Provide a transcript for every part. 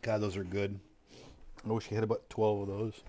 God, those are good. I wish you had about 12 of those.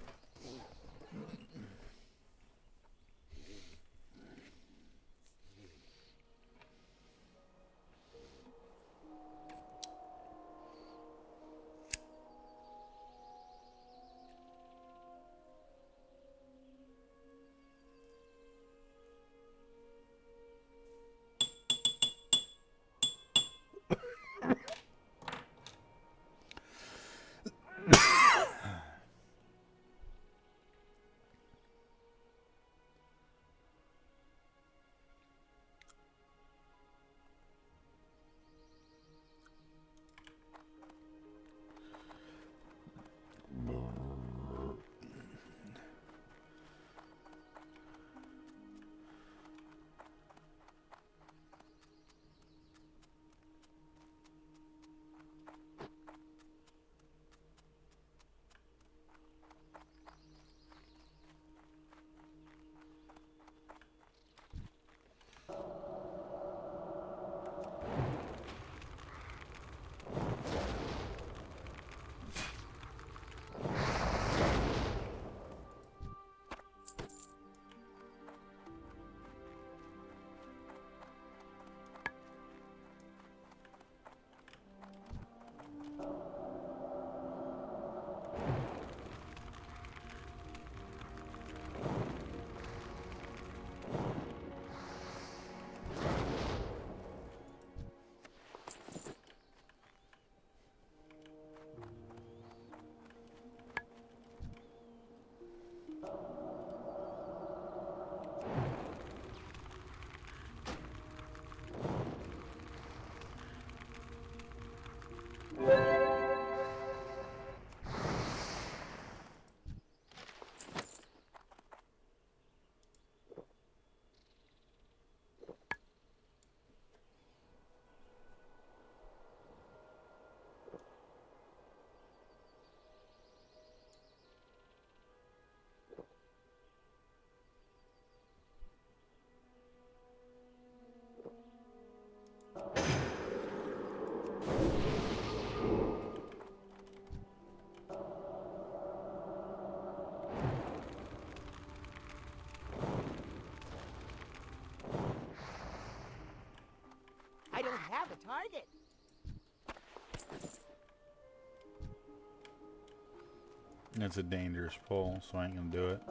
I don't have a target. That's a dangerous pull, so I ain't gonna do it.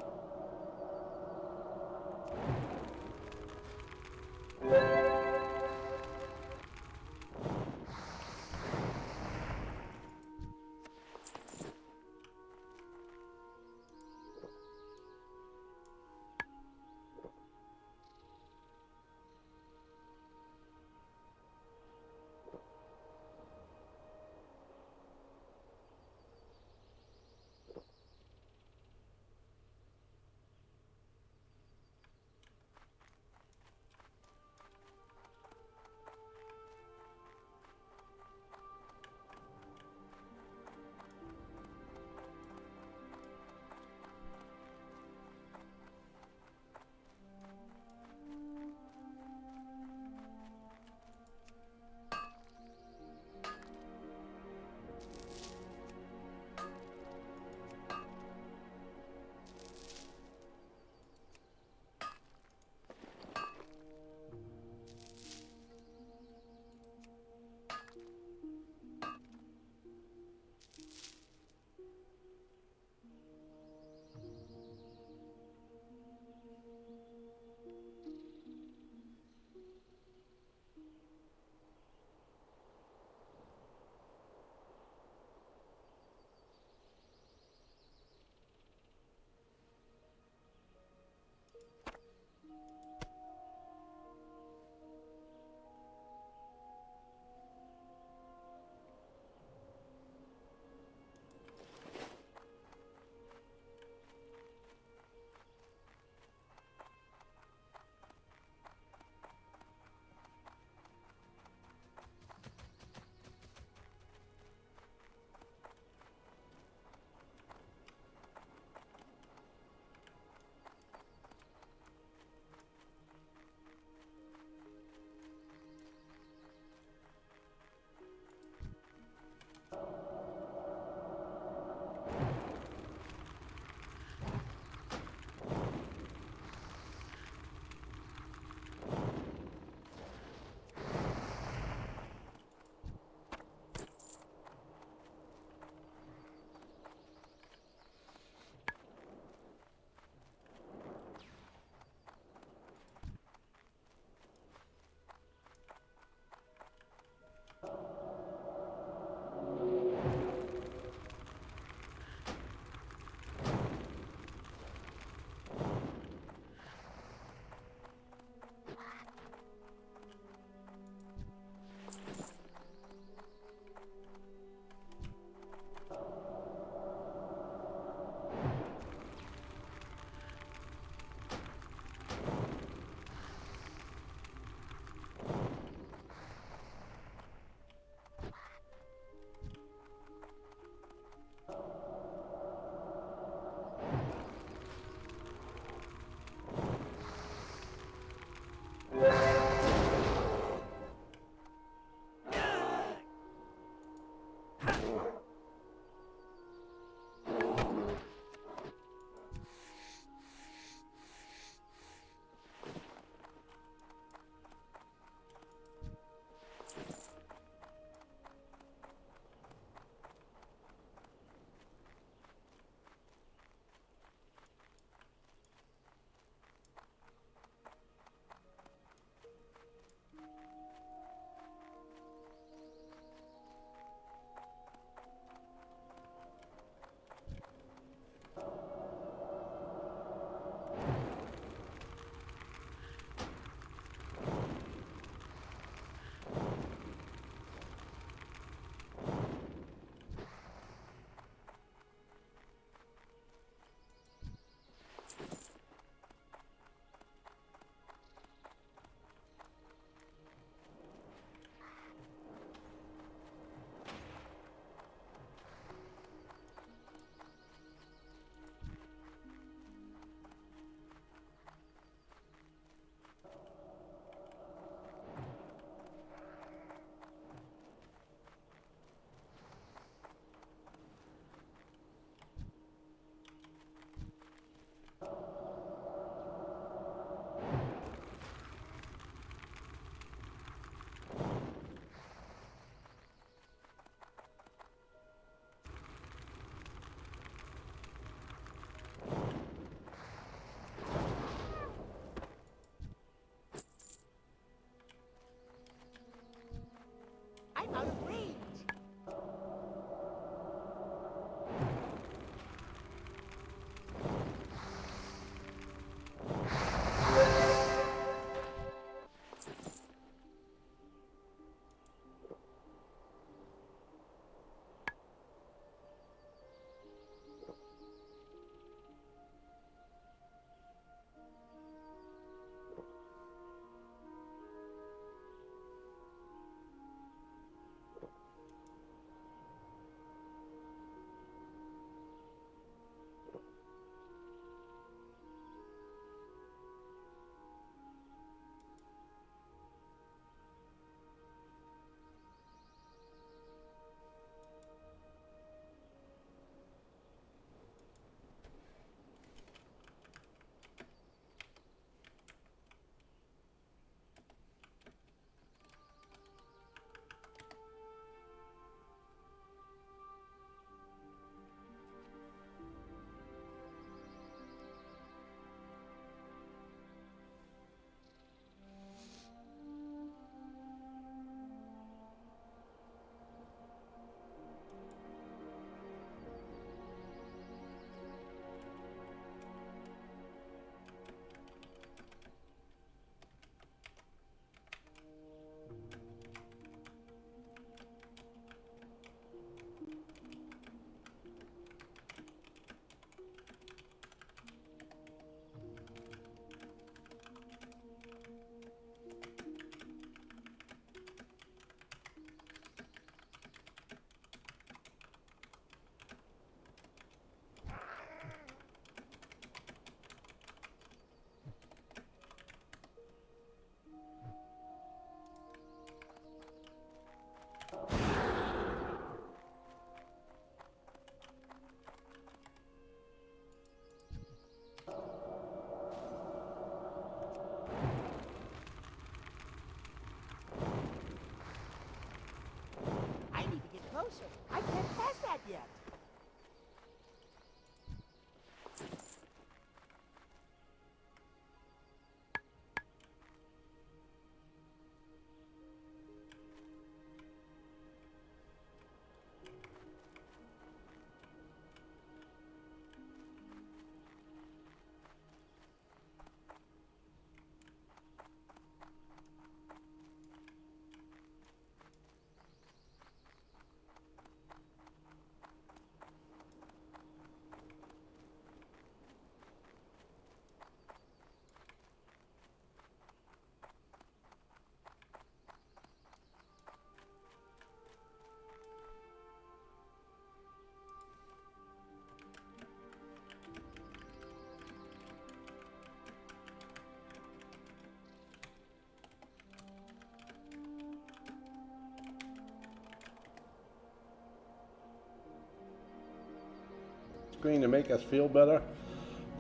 screen to make us feel better.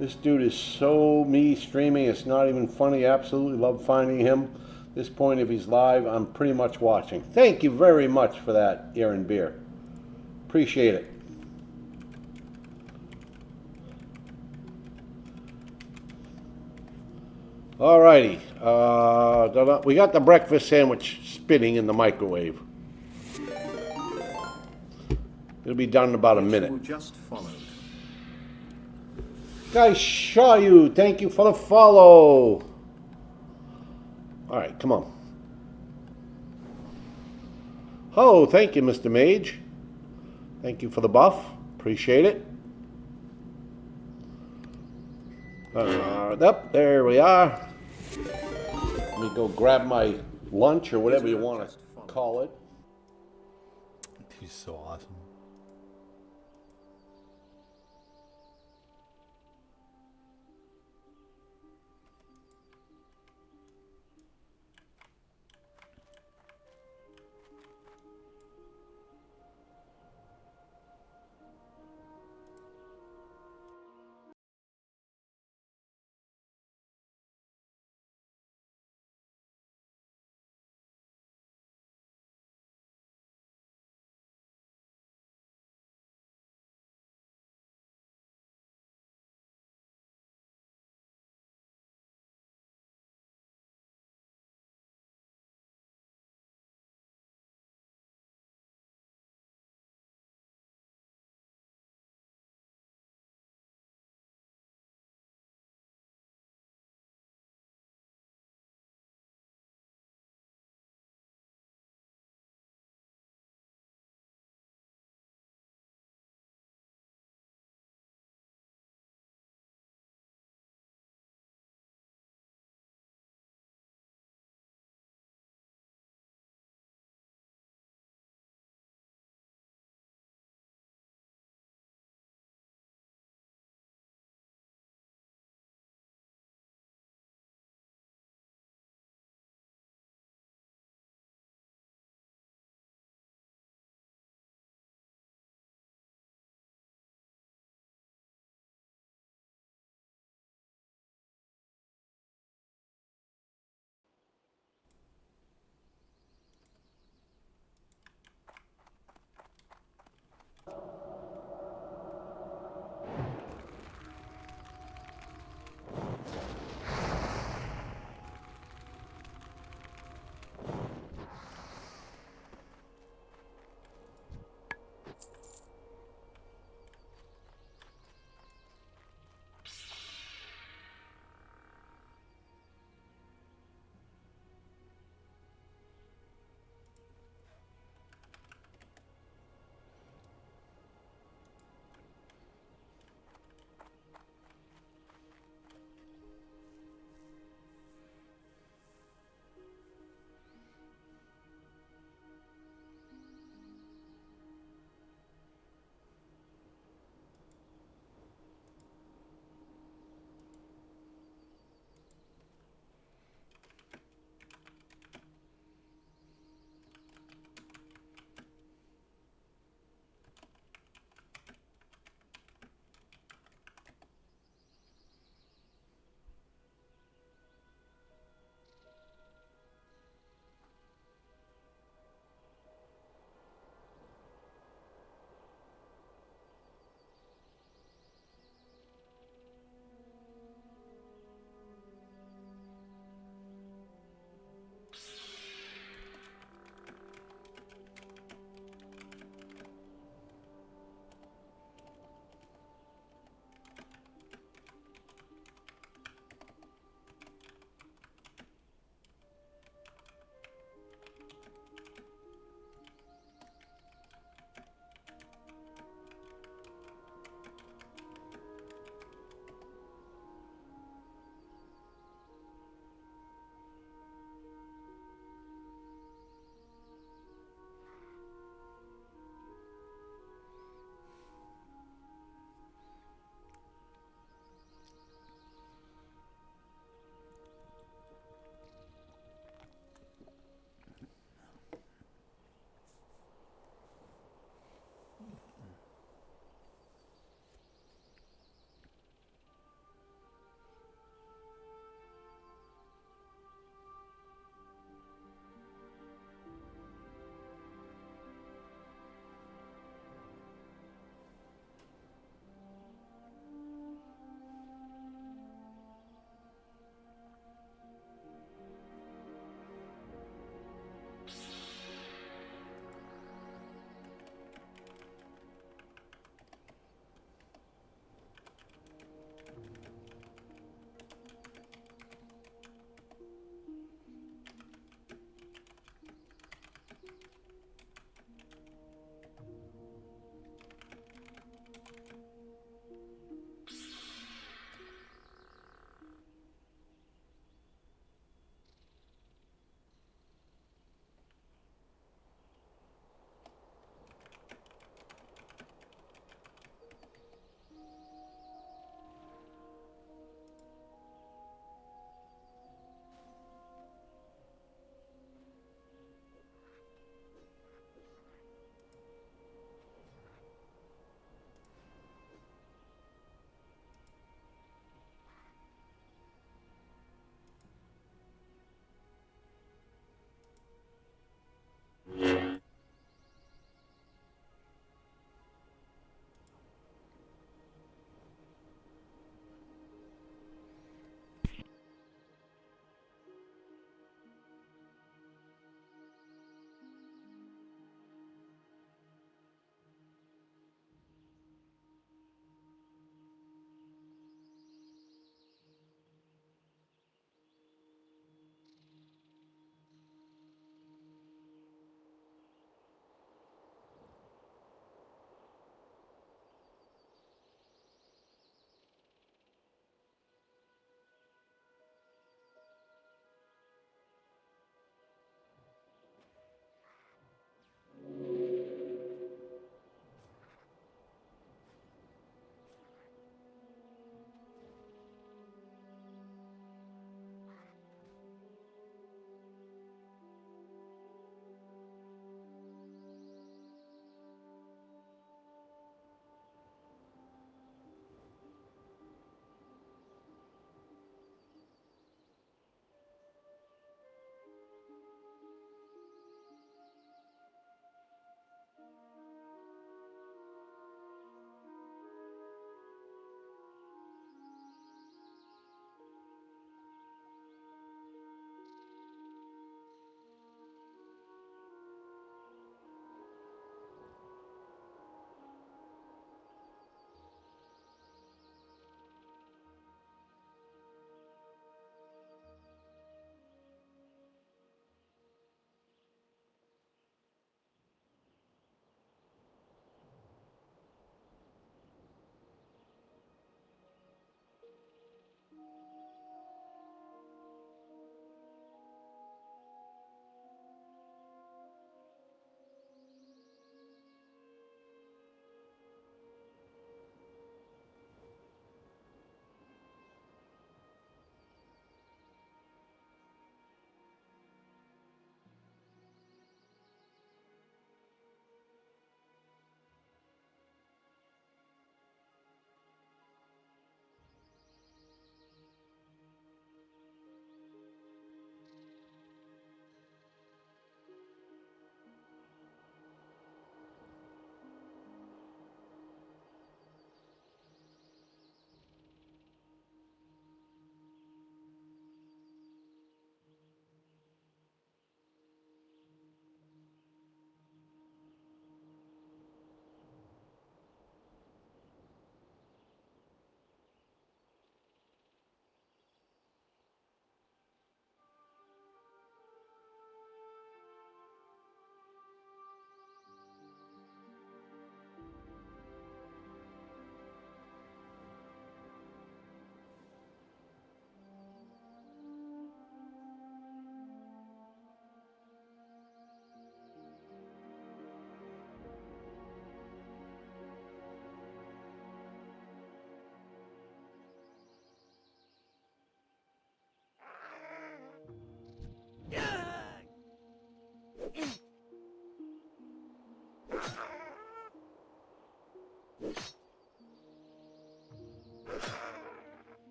This dude is so me streaming, it's not even funny. Absolutely love finding him. At this point, if he's live, I'm pretty much watching. Thank you very much for that, Aaron Beer. Appreciate it. Alrighty, we got the breakfast sandwich spinning in the microwave. It'll be done in about a minute. Just followed. Guys, saw you. Thank you for the follow. Alright, come on. Oh, thank you, Mr. Mage. Thank you for the buff. Appreciate it. Up, there we are. Let me go grab my lunch or whatever you want to call it. He's so awesome.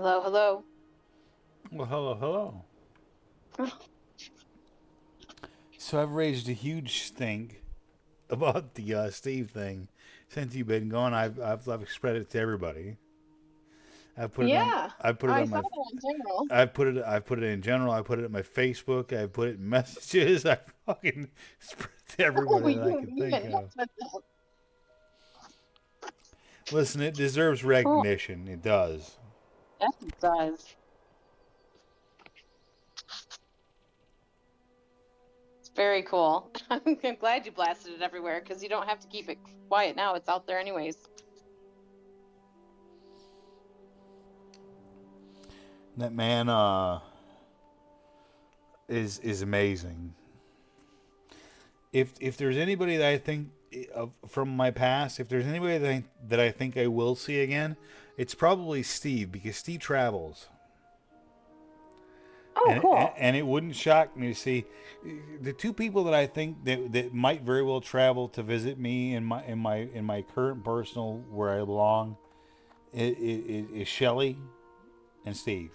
Hello, hello. Well, hello, hello. So I've raised a huge stink about the Steve thing since you've been gone. I've spread it to everybody. I've put it on. Yeah, I put it I on saw my. that in general. I've put it in general. I put it in my Facebook. I put it in messages. I fucking spread it to Oh, everybody that I you could you think went of. nuts with that. Listen, it deserves Oh, recognition. It does. yes, it does. It's very cool. I'm glad you blasted it everywhere because you don't have to keep it quiet now. It's out there anyways. That man is amazing. If there's anybody that I think from my past, if there's anybody that I think I will see again, it's probably Steve because Steve travels, Oh, cool. and it wouldn't shock me to see the two people that I think that might very well travel to visit me in my current personal where I belong is Shelly and Steve.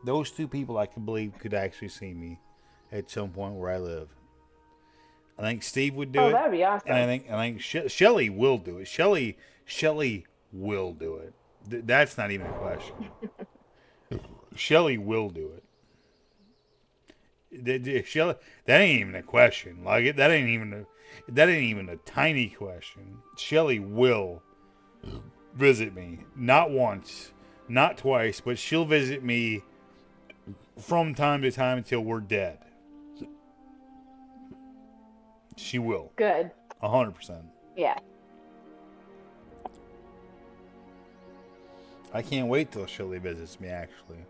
Those two people I can believe could actually see me at some point where I live. I think Steve would do Oh, it, that'd be and awesome. I think Shelly will do it. Shelly will do it. That's not even a question. Shelly will do it. Shelly, that ain't even a question. That ain't even a tiny question. Shelly will visit me, not once, not twice, but she'll visit me from time to time until we're dead. She will, Good. 100%. Yeah. I can't wait till Shelly visits me. Actually,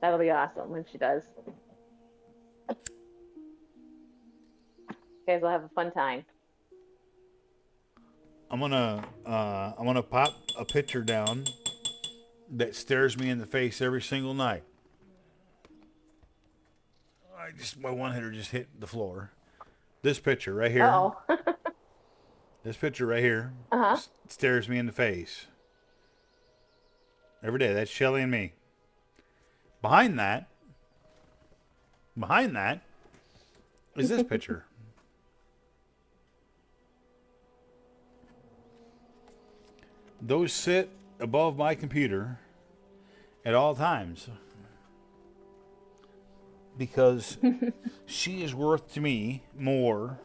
That'll be awesome when she does. You guys will have a fun time. I'm gonna pop a picture down that stares me in the face every single night. My one hitter just hit the floor. This picture right here. Uh-oh. This picture right here Uh-huh. stares me in the face every day. That's Shelly and me. Behind that, behind that is this picture. Those sit above my computer at all times because she is worth to me more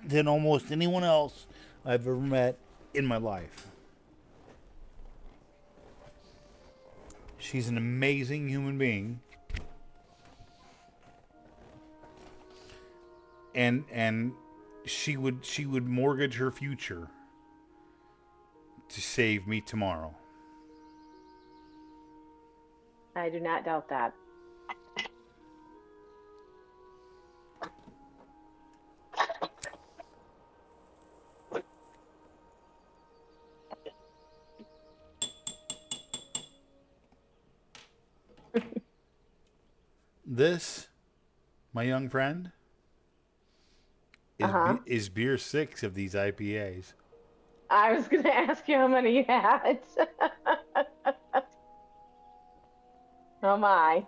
than almost anyone else I've ever met in my life. She's an amazing human being. And she would mortgage her future to save me tomorrow. I do not doubt that. This, my young friend, Uh-huh. is beer 6 of these IPAs. I was gonna ask you how many you had. Oh my.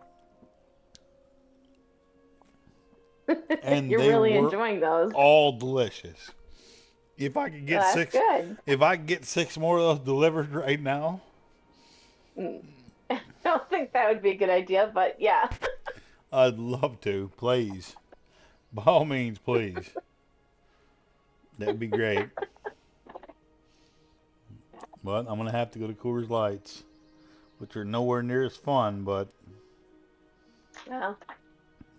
And You're they really were enjoying those. all delicious. If I could get That's six, good. if I could get 6 more of those delivered right now, Mm. I don't think that would be a good idea, but yeah. I'd love to. Please, by all means, please. That'd be great. But I'm gonna have to go to Coors Lights, which are nowhere near as fun. But Well, what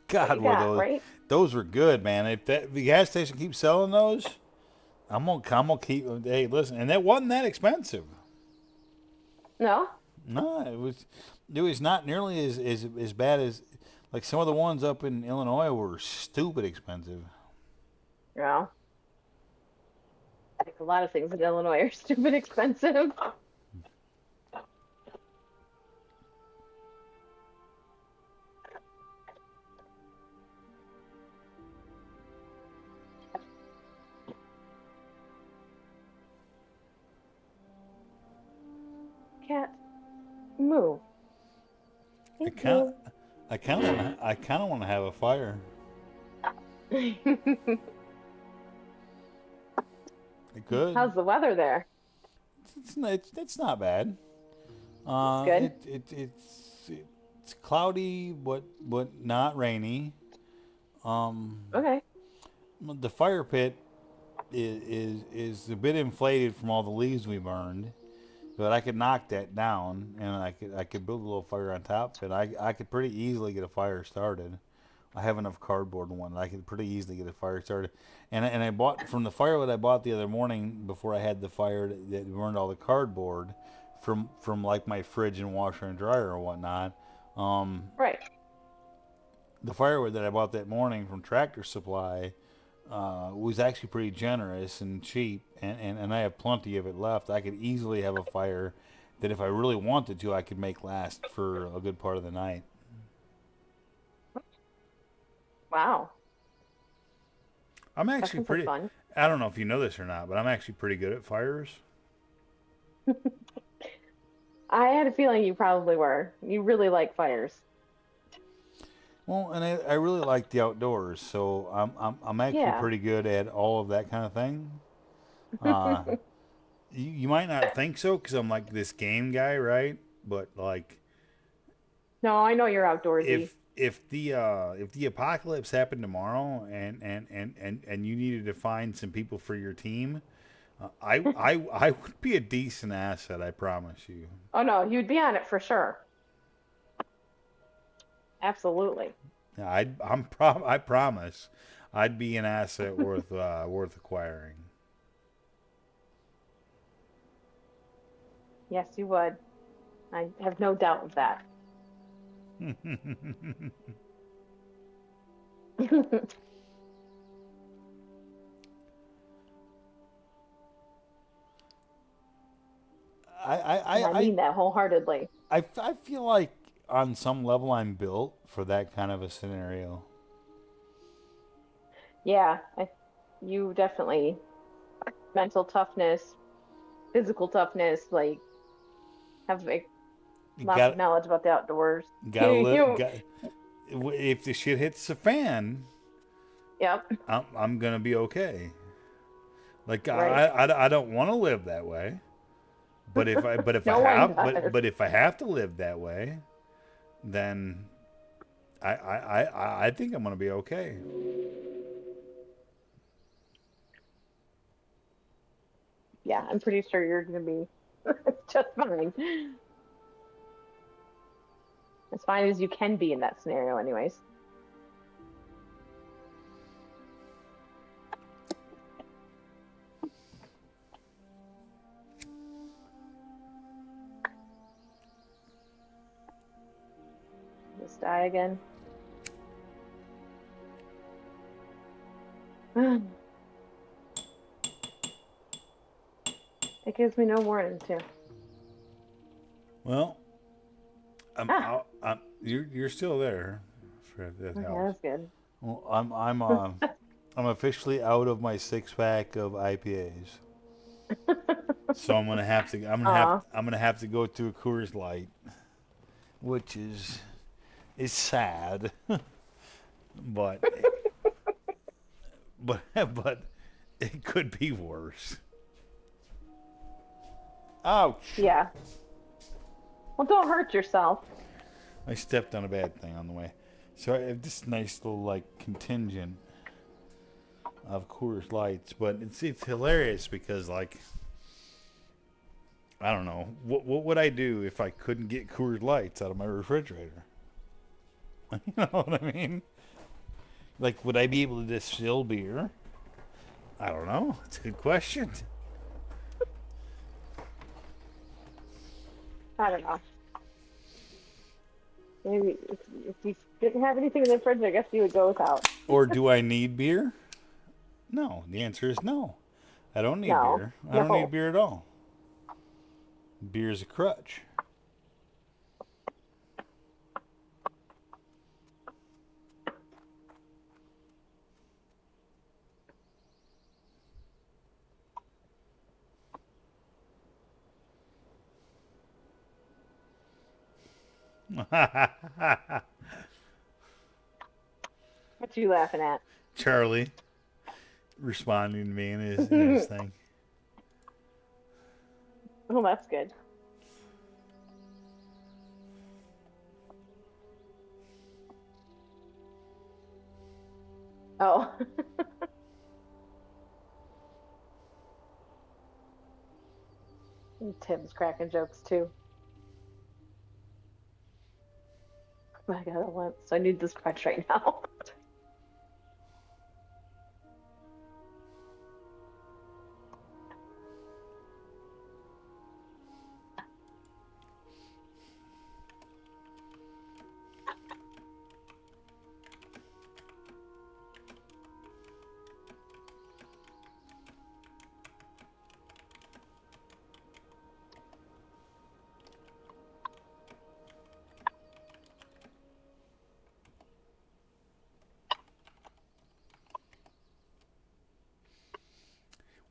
God, you were got, right? those were good, man. If the gas station keeps selling those, I'm gonna keep. Hey, listen, and that wasn't that expensive. No? No, it was not nearly as bad as like some of the ones up in Illinois were stupid expensive. No. Like a lot of things in Illinois are stupid expensive. cat. Move. I Thank kind of, you. I kind of want to have a fire. I could. How's the weather there? It's not bad. It's good. It's cloudy, but not rainy. Okay. The fire pit is a bit inflated from all the leaves we burned, but I could knock that down and I could build a little fire on top of it. I could pretty easily get a fire started. I have enough cardboard in one. I could pretty easily get a fire started. And I bought from the firewood I bought the other morning before I had the fire that burned all the cardboard from like my fridge and washer and dryer or whatnot. Right. The firewood that I bought that morning from Tractor Supply was actually pretty generous and cheap, and I have plenty of it left. I could easily have a fire that if I really wanted to, I could make last for a good part of the night. Wow. I'm That actually sounds like pretty. fun. I don't know if you know this or not, but I'm actually pretty good at fires. I had a feeling you probably were. You really like fires. Well, and I really like the outdoors, so I'm actually Yeah. pretty good at all of that kind of thing. Uh, you might not think so because I'm like this game guy, right? But like, No, I know you're outdoorsy. if the apocalypse happened tomorrow and you needed to find some people for your team, I would be a decent asset. I promise you. Oh no, you'd be on it for sure. Absolutely. Yeah, I promise, I'd be an asset worth acquiring. Yes, you would. I have no doubt of that. I, I, And I I, I, mean that wholeheartedly. I feel like on some level I'm built for that kind of a scenario. Yeah, you definitely mental toughness, physical toughness, like have You lots of got knowledge about the outdoors. gotta live. You, Got, if the shit hits the fan, yep, I'm gonna be okay. Like right. I don't want to live that way, but if I No one have does. but if I have to live that way, then I think I'm gonna be okay. Yeah, I'm pretty sure you're gonna be just fine. As fine as you can be in that scenario, anyways. Just die again. It gives me no warning too. Well, Ah, you're still there. For that okay, helps. that's good. Well, I'm officially out of my 6 pack of IPAs. So Aw, I'm gonna have to go to a Coors Light, which is sad, but but it could be worse. Ouch! yeah. Well, don't hurt yourself. I stepped on a bad thing on the way. So I have this nice little like contingent of Coors Lights, but it's hilarious because like I don't know what would I do if I couldn't get Coors Lights out of my refrigerator? You know what I mean? Like, would I be able to distill beer? I don't know. It's a good question. I don't know. Maybe if you didn't have anything in the fridge, I guess you would go without. Or do I need beer? No. The answer is no. I don't need No, beer. I don't need no. beer at all. Beer is a crutch. What you laughing at? Charlie responding to me in his thing. Oh, that's good. Oh. Tim's cracking jokes too. I got a limp, so I need this crutch right now.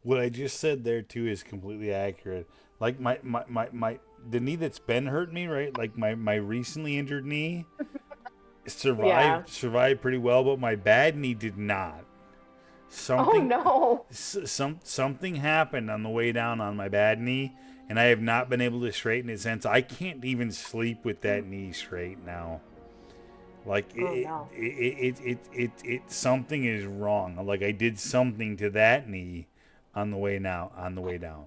What I just said there too is completely accurate. Like the knee that's been hurting me, right? Like my recently injured knee Yeah. survived pretty well, but my bad knee did not. Oh Something no. something happened on the way down on my bad knee, and I have not been able to straighten it since. I can't even sleep with that knee straight now. Like Oh no. something is wrong. Like I did something to that knee on the way down.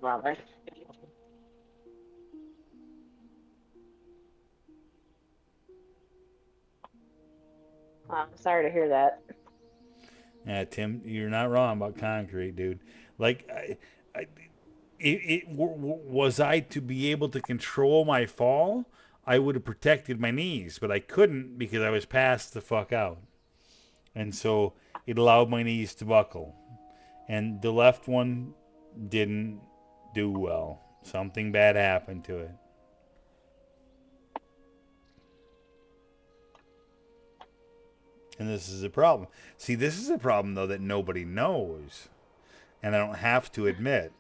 Robert. I'm sorry to hear that. Yeah, Tim, you're not wrong about concrete, dude. Like I was I to be able to control my fall, I would have protected my knees, but I couldn't because I was passed the fuck out. And so it allowed my knees to buckle. And the left one didn't do well. Something bad happened to it. And this is a problem. See, this is a problem, though, that nobody knows. And I don't have to admit.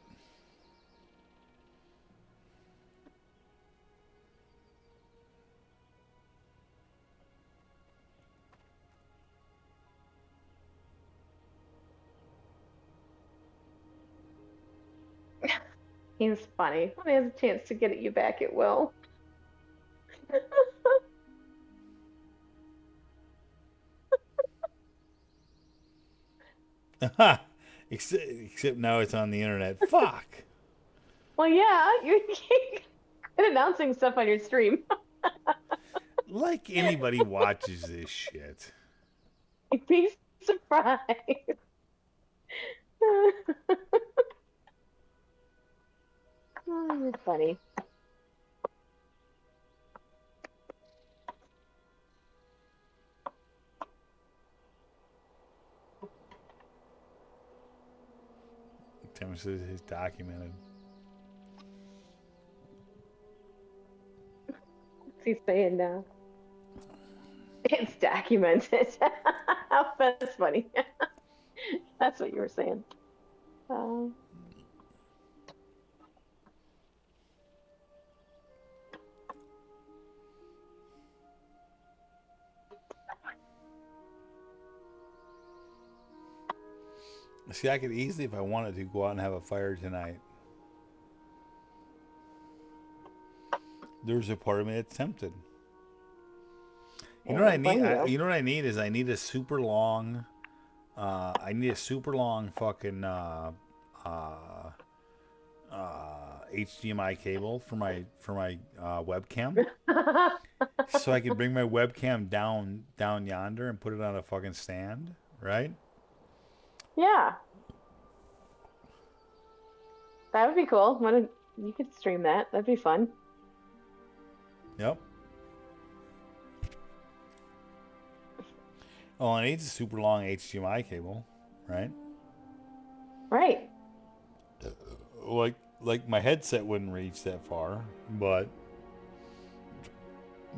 He's funny. When he has a chance to get at you back, it will. Except now it's on the internet. Fuck. Well, yeah, you keep announcing stuff on your stream. Like anybody watches this shit. You'd be surprised. Oh, you're funny. Tim says it's documented. What's he saying now? It's documented. That's funny. That's what you were saying. Um, See, I could easily, if I wanted to, go out and have a fire tonight. There's a part of me that's tempted. You know what I need? You know what I need is I need a super long. I need a super long fucking HDMI cable for my webcam, so I can bring my webcam down yonder and put it on a fucking stand, right? Yeah, that would be cool. You could stream that? That'd be fun. Yep. Well, it needs a super long HDMI cable, right? Right. Like my headset wouldn't reach that far, but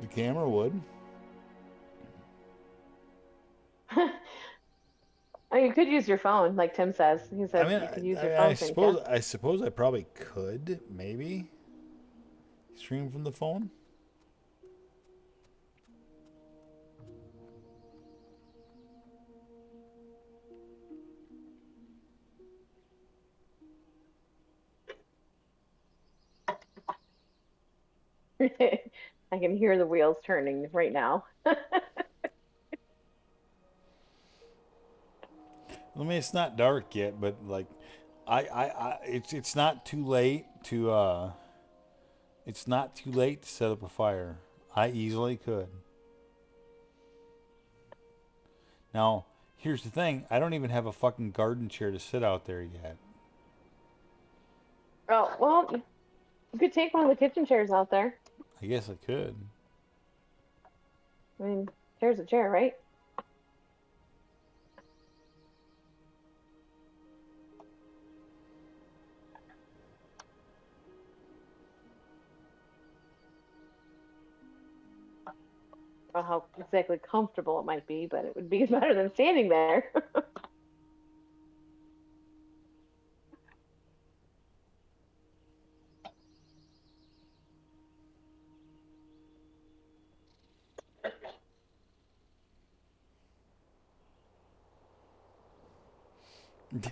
the camera would. Oh, you could use your phone, like Tim says. He said you could use your phone. I suppose I probably could, maybe. Stream from the phone? I can hear the wheels turning right now. I mean, it's not dark yet, but like, it's not too late to it's not too late to set up a fire. I easily could. Now, here's the thing: I don't even have a fucking garden chair to sit out there yet. Oh, well, you could take one of the kitchen chairs out there. I guess I could. I mean, chair's a chair, right? I don't know how exactly comfortable it might be, but it would be better than standing there.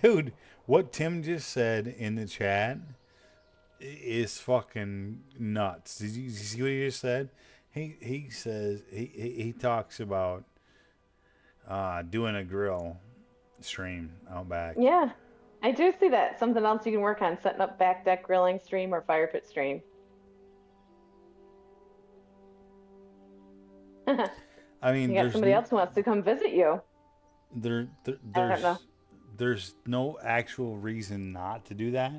Dude, what Tim just said in the chat is fucking nuts. Did you see what he just said? He says he talks about doing a grill stream out back. Yeah, I do see that. Something else you can work on, setting up back deck grilling stream or fire pit stream. You I mean, got somebody else who wants to come visit you. there, I don't know. there's no actual reason not to do that.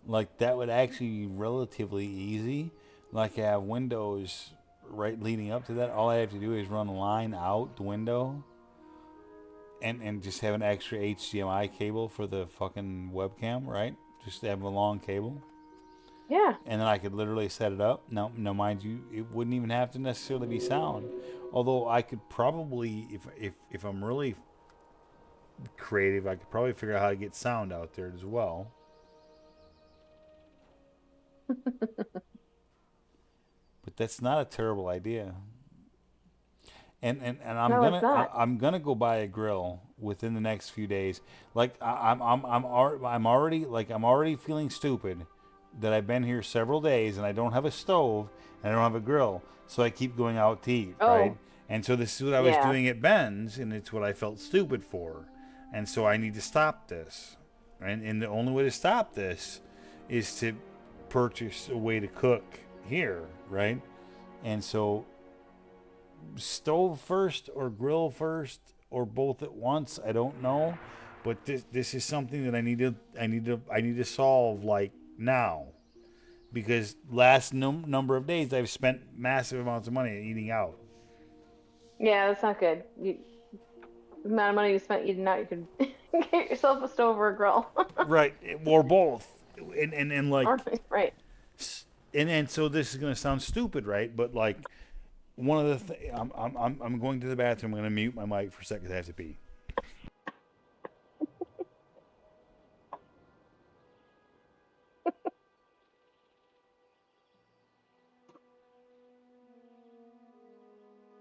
Like that would actually be relatively easy. Like I have windows right leading up to that. All I have to do is run a line out the window and just have an extra HDMI cable for the fucking webcam, right? Just have a long cable. Yeah. And then I could literally set it up. Now, mind you, it wouldn't even have to necessarily be sound. Although I could probably, if I'm really creative, I could probably figure out how to get sound out there as well. But that's not a terrible idea. And No, it's not. I'm gonna go buy a grill within the next few days. Like I'm already feeling stupid that I've been here several days and I don't have a stove and I don't have a grill, so I keep going out to eat, right? Oh, And so this is what I was yeah. doing at Ben's, and it's what I felt stupid for, and so I need to stop this. And the only way to stop this is to purchase a way to cook here, right? And so stove first or grill first or both at once, I don't know, but this is something that I need to solve like now, because last number of days I've spent massive amounts of money eating out. Yeah, that's not good. The amount of money you spent eating out, you could get yourself a stove or a grill. Right, or both. And like, Or, right. and so this is going to sound stupid, right? But like, one of the I'm going to the bathroom. I'm going to mute my mic for a second. I have to pee.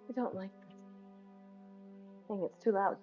I don't like this thing. It's too loud.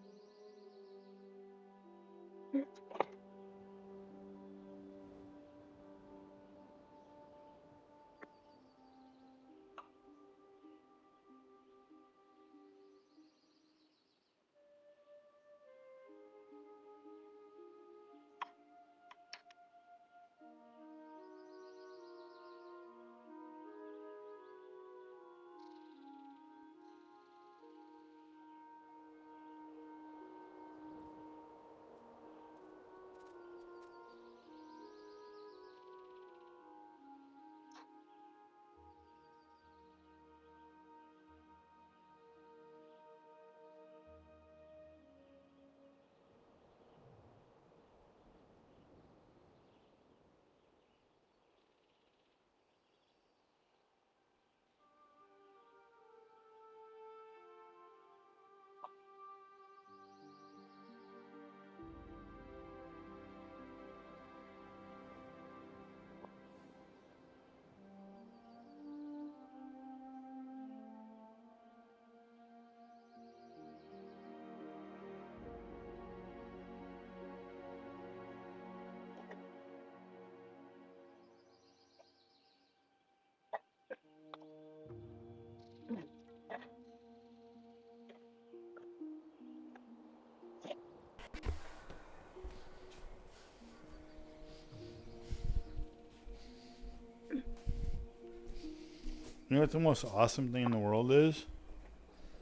know what the most awesome thing in the world is?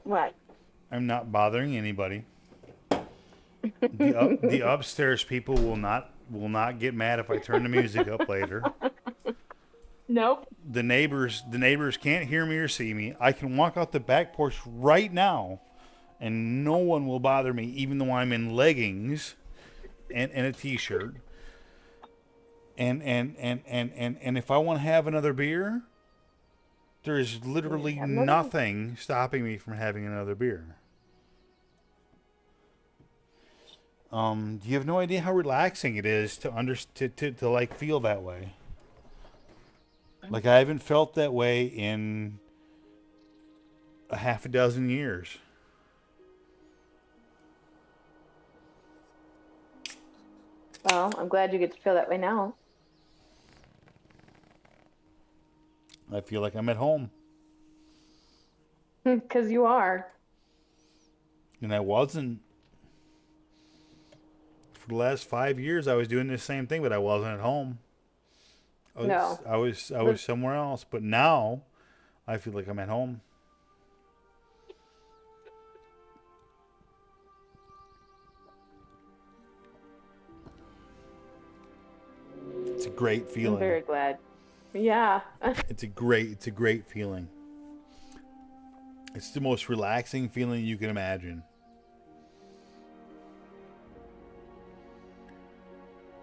What? I'm not bothering anybody. The upstairs people will not get mad if I turn the music up later. Nope. The neighbors can't hear me or see me. I can walk out the back porch right now, and no one will bother me, even though I'm in leggings and a t-shirt. And if I want to have another beer, there's literally Have another? nothing stopping me from having another beer. You have no idea how relaxing it is to like feel that way. Like I haven't felt that way in a half a dozen years. Well, I'm glad you get to feel that way now. I feel like I'm at home, Because you are. and I wasn't. For the last 5 years, I was doing the same thing, but I wasn't at home. No. I was somewhere else, but now I feel like I'm at home. It's a great I'm feeling. very glad. Yeah. It's a great feeling. It's the most relaxing feeling you can imagine.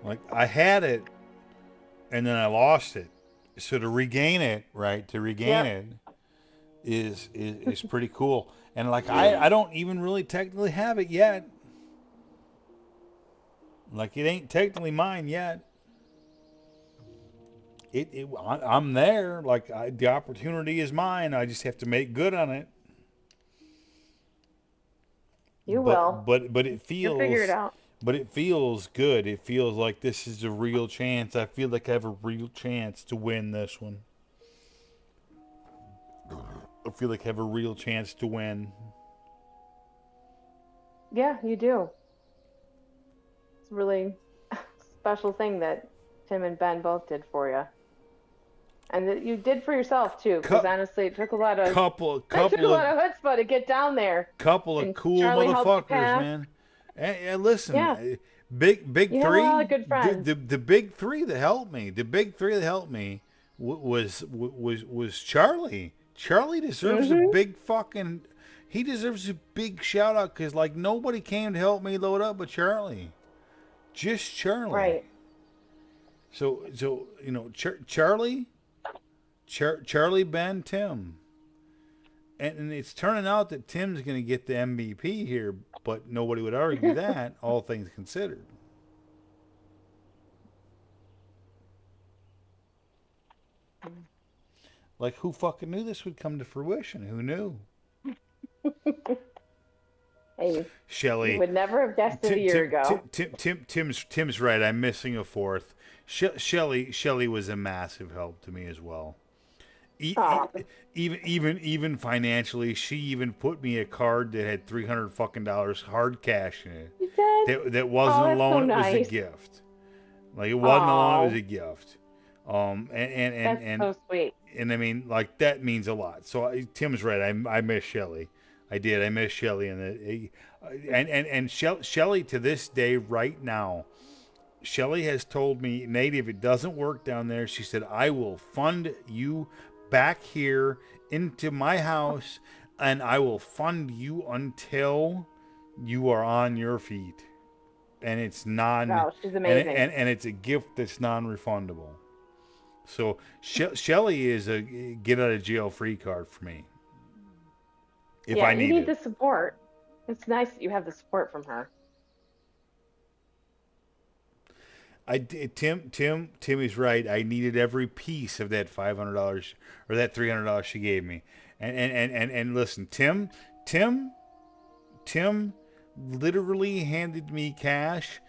Like I had it and then I lost it. So to regain it, right? To regain Yep. it is pretty cool. And like I don't even really technically have it yet. Like it ain't technically mine yet. I'm there. Like the opportunity is mine. I just have to make good on it. You will. But it You'll figure it feels out. But it feels good. It feels like this is a real chance. I feel like I have a real chance to win this one. I feel like I have a real chance to win. Yeah, you do. It's a really special thing that Tim and Ben both did for you. And that you did for yourself too, because honestly, it took a lot of Couple it took a lot of chutzpah to get down there. of And cool Charlie helped you motherfuckers, pass. man. And listen, Yeah. big You have a three. lot of good friends. The big three that helped me. The big three that helped me was Charlie. Charlie deserves a big fucking. He deserves a big shout out because like nobody came to help me load up but Charlie. Just Charlie. Right. So you know Charlie, Ben, Tim. And it's turning out that Tim's going to get the MVP here, but nobody would argue that, all things considered. Like, who fucking knew this would come to fruition? Who knew? Hey, Shelley. you would never have guessed it a year ago. Tim's right. I'm missing a fourth. Shelley was a massive help to me as well. Even financially, she even put me a card that had $300 fucking hard cash in it. You did? That wasn't a that's loan; so it was nice. a gift. Like it wasn't a loan; it was Aw. a gift. That's so sweet. And I mean, like that means a lot. So Tim's right. I miss Shelley. I did. I miss Shelley, and Shelley to this day, right now, Shelley has told me, Nate, if it doesn't work down there, she said, I will fund you back here into my house, and I will fund you until you are on your feet. And it's Wow, she's amazing. and it's a gift that's non-refundable. So Shelley is a get out of jail free card for me. If yeah, I you need it. the support. It's nice that you have the support from her. Tim is right. I needed every piece of that $500 or that $300 she gave me. And listen, Tim literally handed me cash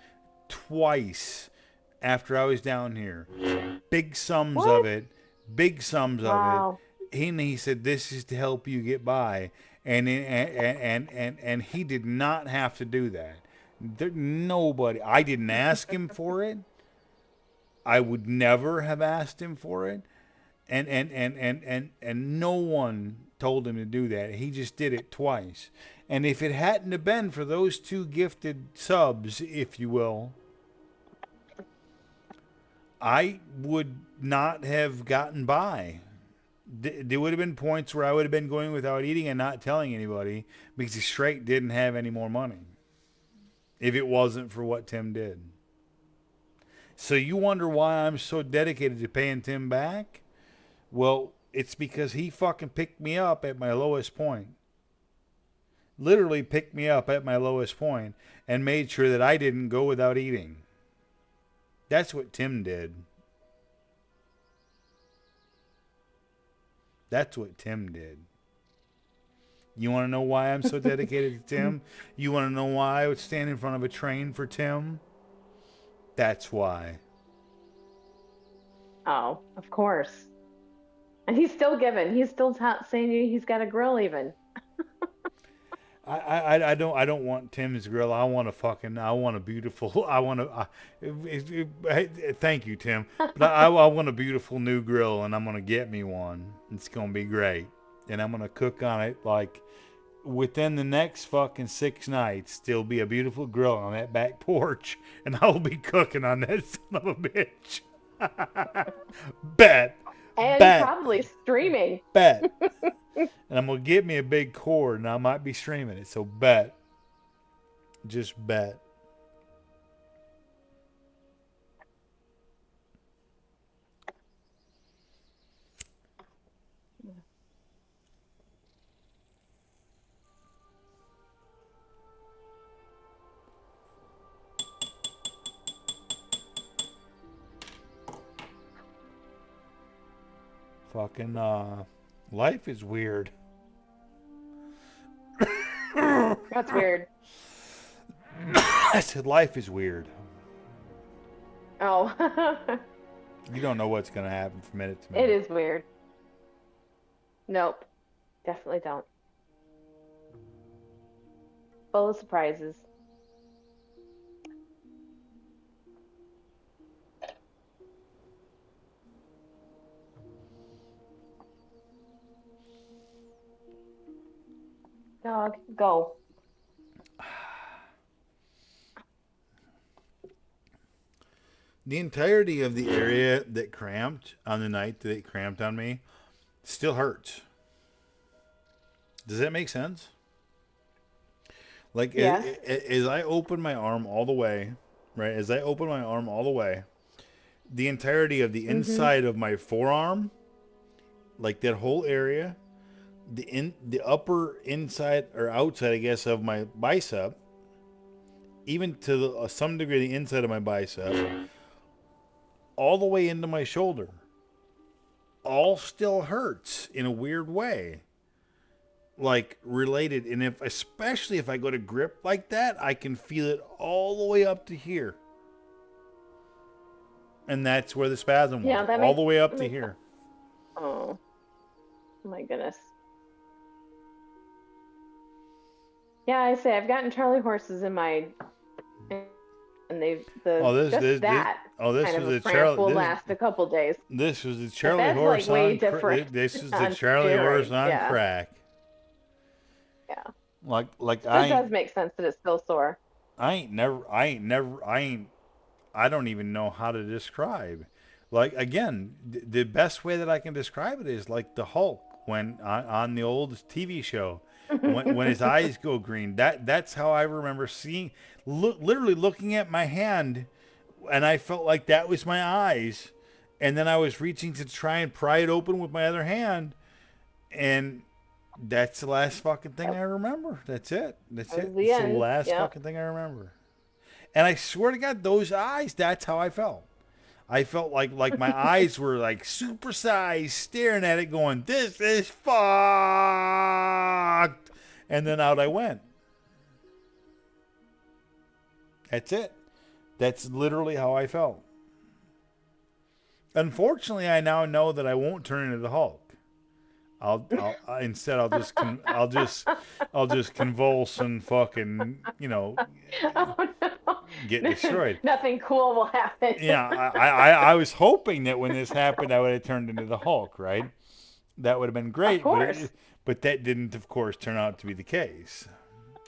twice after I was down here. Big sums of it. Wow. And he said, "This is to help you get by." And he did not have to do that. Nobody. I didn't ask him for it. I would never have asked him for it. And no one told him to do that. He just did it twice. And if it hadn't have been for those two gifted subs, if you will, I would not have gotten by. There would have been points where I would have been going without eating and not telling anybody because he straight didn't have any more money if it wasn't for what Tim did. So you wonder why I'm so dedicated to paying Tim back? Well, it's because he fucking picked me up at my lowest point. Literally picked me up at my lowest point and made sure that I didn't go without eating. That's what Tim did. That's what Tim did. You want to know why I'm so dedicated to Tim? You want to know why I would stand in front of a train for Tim? That's why. Oh, of course. And he's still giving. He's still saying he's got a grill even. I don't want Tim's grill. I want a beautiful. Thank you, Tim. But I want a beautiful new grill, and I'm gonna get me one. It's gonna be great, and I'm gonna cook on it like within the next fucking 6 nights. There'll be a beautiful grill on that back porch, and I will be cooking on that son of a bitch. Bet. And Bet. probably streaming. Bet. And I'm going to get me a big cord, and I might be streaming it. So bet. Just bet. Fucking, life is weird. That's weird. I said life is weird. Oh. You don't know what's going to happen from minute to minute. It is weird. Nope. Definitely don't. Full of surprises. Dog, go. The entirety of the area that cramped on the night that it cramped on me still hurts. Does that make sense? Like, Yes. as I open my arm all the way, right? As I open my arm all the way, the entirety of the inside of my forearm, like that whole area, the upper inside or outside, I guess, of my bicep, even to some degree the inside of my bicep, all the way into my shoulder, all still hurts in a weird way. Like related, and especially if I go to grip like that, I can feel it all the way up to here. And that's where the spasm was, all the way up to here. Oh my goodness. Yeah, I say I've gotten Charlie horses in my, and they've this kind of a cramp will last a couple days. This was the Charlie horse like way on different. This is the Charlie horse on crack. Yeah. Like it does make sense that it's still sore. I don't even know how to describe. Like, again, the best way that I can describe it is like the Hulk when on the old TV show. when his eyes go green, that's how I remember seeing, literally looking at my hand, and I felt like that was my eyes, and then I was reaching to try and pry it open with my other hand, and that's the last fucking thing I remember. That's it. That's it. It's the last fucking thing I remember. And I swear to God, those eyes, that's how I felt. I felt like my eyes were like supersized, staring at it going, this is fucked. And then out I went. That's it. That's literally how I felt. Unfortunately, I now know that I won't turn into the Hulk. I'll just convulse and fucking, Oh, no. get destroyed. Nothing cool will happen. Yeah, I was hoping that when this happened, I would have turned into the Hulk, right? That would have been Of great, course. but that didn't, of course, turn out to be the case.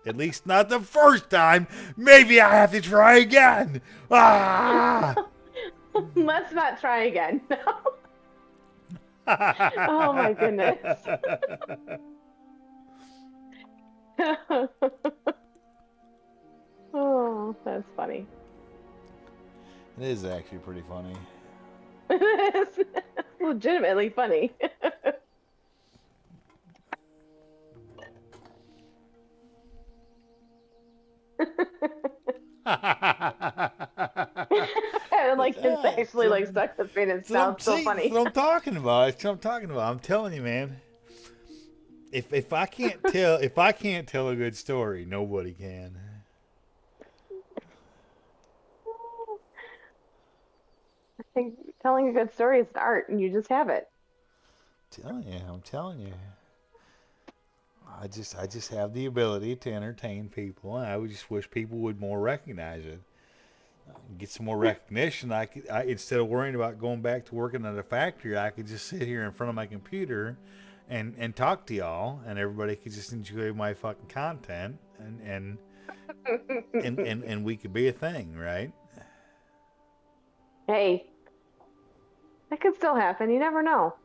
At least not the first time. Maybe I have to try again. Ah! Let's not try again. Oh my goodness. Oh, that's funny. It is actually pretty funny. It's legitimately funny. Like it's actually like stuck with me and it sounds so That's funny. what I'm talking about. That's what I'm talking about. I'm telling you, man. If I can't tell a good story, nobody can. I think telling a good story is an art and you just have it. I'm telling you. I just have the ability to entertain people, and I would just wish people would more recognize it. Get some more recognition. Instead of worrying about going back to working at a factory, I could just sit here in front of my computer and talk to y'all, and everybody could just enjoy my fucking content, and we could be a thing, right? Hey, that could still happen. You never know.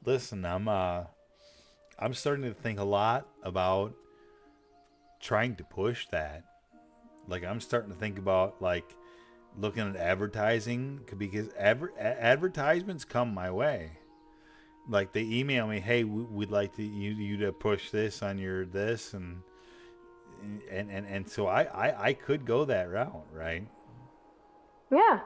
Listen, I'm starting to think a lot about trying to push that. Like I'm starting to think about like looking at advertising because advertisements come my way. Like they email me, hey, we'd like you to push this on your this and so I could go that route, right? Yeah.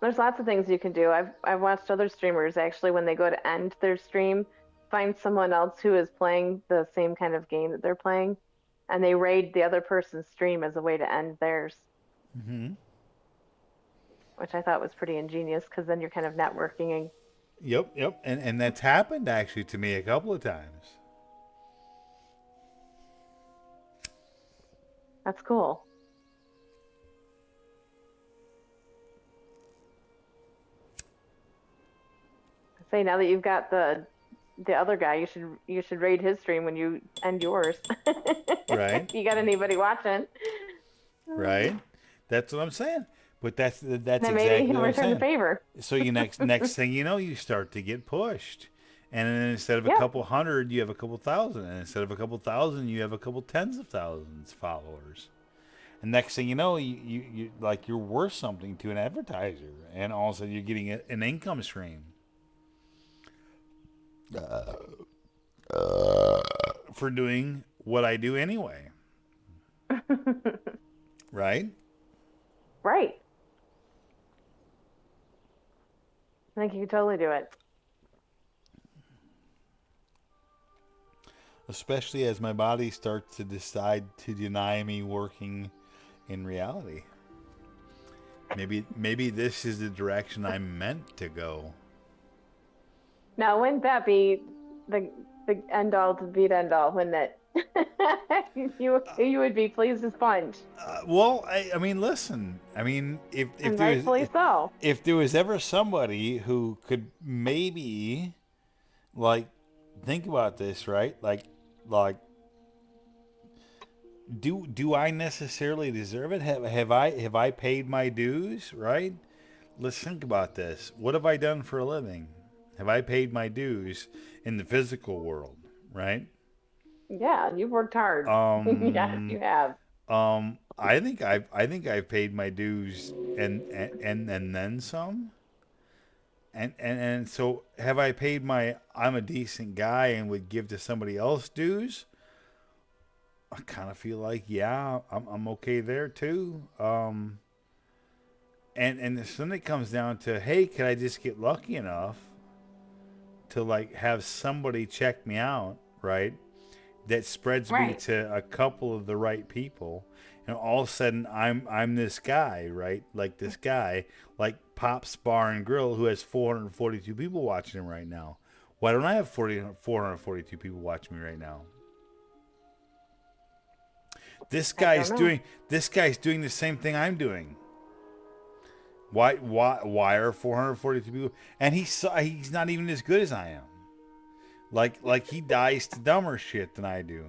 There's lots of things you can do. I've watched other streamers actually when they go to end their stream, find someone else who is playing the same kind of game that they're playing, and they raid the other person's stream as a way to end theirs, Mm-hmm. which I thought was pretty ingenious because then you're kind of networking. Yep. And that's happened actually to me a couple of times. That's cool. Say now that you've got the other guy, you should raid his stream when you end yours. Right? If you got anybody watching. Right? That's what I'm saying. But that's Then maybe exactly he'll what I'm return the saying. favor. So you next thing you know, you start to get pushed. And then instead of a Yeah. couple hundred, you have a couple thousand. And instead of a couple thousand, you have a couple tens of thousands followers. And next thing you know, you like you're worth something to an advertiser, and all of a sudden you're getting an income stream for doing what I do anyway. Right? Right. I think you could totally do it. Especially as my body starts to decide to deny me working in reality. Maybe this is the direction I'm meant to go. Now, wouldn't that be the end all to beat end all, wouldn't it? You would be pleased as punch, Well, I mean, listen. I mean, and rightfully so. if there was ever somebody who could maybe like think about this, right? Like do I necessarily deserve it? Have I paid my dues, right? Let's think about this. What have I done for a living? Have I paid my dues in the physical world, right? Yeah, you've worked hard. Yeah, you have. I think I've paid my dues and then some. And so have I paid my I'm a decent guy and would give to somebody else dues? I kind of feel like yeah, I'm okay there too. And then it comes down to hey, can I just get lucky enough to like have somebody check me out, right? That spreads me Right. to a couple of the right people, and all of a sudden I'm this guy, right? Like this guy, like Pop's Bar and Grill, who has 442 people watching him right now. Why don't I have 442 people watching me right now? This I don't guy's know. doing the same thing I'm doing. Why are 442 people? And he's not even as good as I am. Like he dies to dumber shit than I do.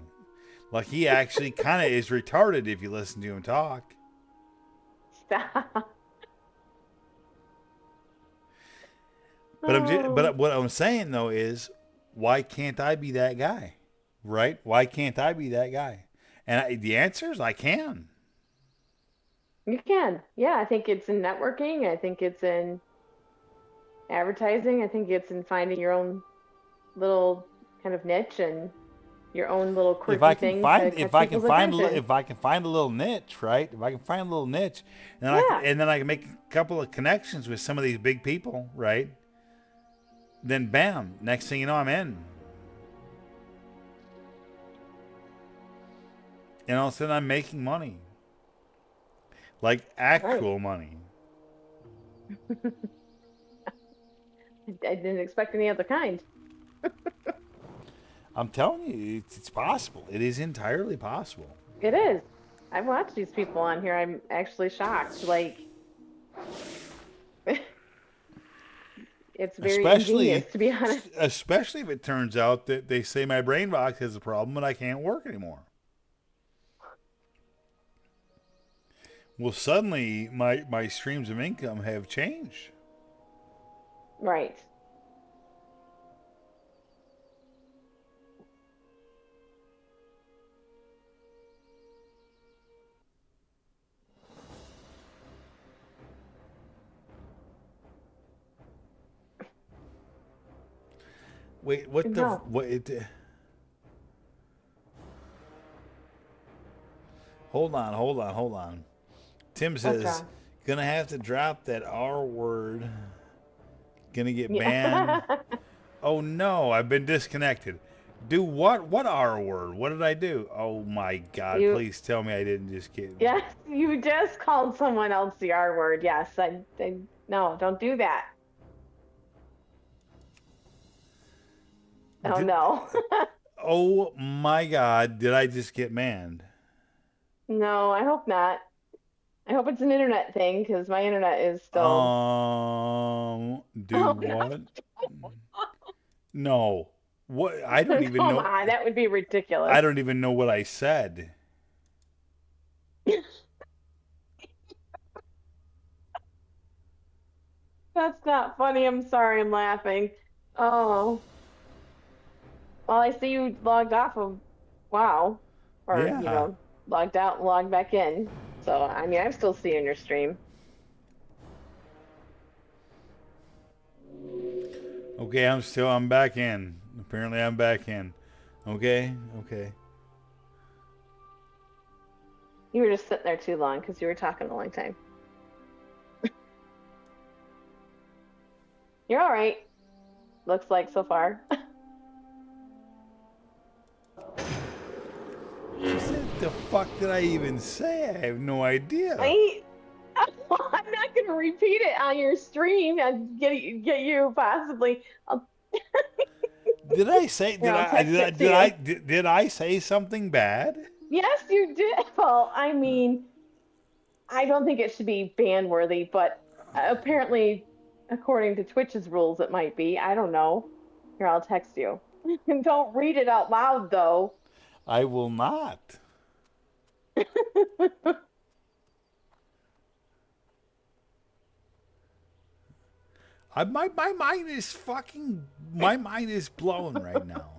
Like he actually kind of is retarded if you listen to him talk. Stop. But what I'm saying though is, why can't I be that guy? Right? Why can't I be that guy? And the answer is I can. You can. Yeah, I think it's in networking. I think it's in advertising. I think it's in finding your own little kind of niche and your own little quirky thing to catch people's attention. If I can find a little niche, right? If I can find a little niche, Yeah. and then I can make a couple of connections with some of these big people, right? Then bam, next thing you know, I'm in. And all of a sudden I'm making money. Like actual money. I didn't expect any other kind. I'm telling you, it's possible. It is entirely possible. It is. I've watched these people on here. I'm actually shocked. Like, it's very ingenious, to be honest. Especially if it turns out that they say my brain box has a problem and I can't work anymore. Well, suddenly my streams of income have changed. Right. Wait, what the No. what it Hold on. Tim says, wrong? gonna have to drop that R word. Gonna get Yeah. banned. Oh no, I've been disconnected. Do what? What R word? What did I do? Oh my God, please tell me I didn't just get... Yes, you just called someone else the R word. Yes, no, don't do that. Oh no. Oh my God, did I just get manned? No, I hope not. I hope it's an internet thing because my internet is still. Do Oh, what? No. What? I don't even Come know. on, that would be ridiculous. I don't even know what I said. That's not funny. I'm sorry, I'm laughing. Oh. Well, I see you logged off of WoW. Or, Yeah. logged out and logged back in. So, I mean, I'm still seeing your stream. Okay, I'm back in. Apparently I'm back in. Okay. You were just sitting there too long because you were talking a long time. You're all right. Looks like so far. What the fuck did I even say? I have no idea. I'm not going to repeat it on your stream and get you possibly. Did I say? Did I say something bad? Yes, you did. Well, I mean, I don't think it should be ban worthy, but apparently, according to Twitch's rules, it might be. I don't know. Here, I'll text you. Don't read it out loud, though. I will not. My mind is blown right now.